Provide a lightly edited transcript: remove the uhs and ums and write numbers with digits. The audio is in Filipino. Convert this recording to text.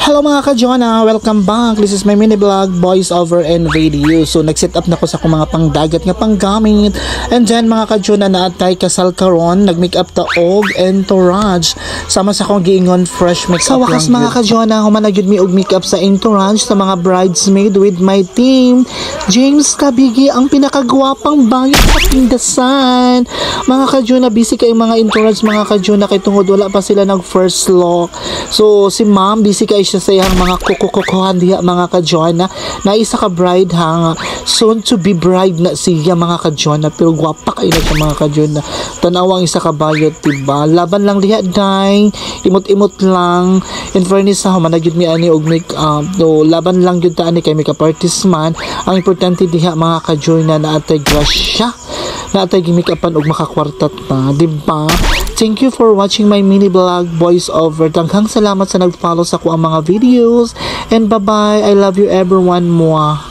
Hello mga ka-Jonah! Welcome back! This is my mini vlog, voice over and video. So nag-set up na ko sa akong mga pangdagat nga panggamit. And then mga ka-Jonah na atay kasal karon, nag-make up ta og entourage. Sama sa akong giingon fresh make up. Sa wakas mga ka-Jonah, humanagyud mi og make up sa entourage sa mga bridesmaid with my team. James Tabigi ang pinakagwapang bayot sa Pindasan. Mga ka-Jonah, busy kay mga entourage mga ka-Jonah kay tungod wala pa sila nag first look. So si ma'am busy kay siya sa iyang mga kukukukuhan diha mga ka-Jonah na isa ka bride hang soon to be bride na siya mga ka-Jonah, pero gwapa kayo na siya mga ka-Jonah. Tanawang isa ka bayot diba, laban lang diha day, imot-imot lang. In fairness ha, managyud mi ani og make up, no, laban lang gyud ta ani kay makeup artist man. Ang importante diha mga ka-Jonah na atay grasya, na atay gimikapan og makakwartat na diba. Thank you for watching my mini vlog voice over. Daghang salamat sa nag-follow sa ko ang mga videos. And bye-bye. I love you everyone. Mwah.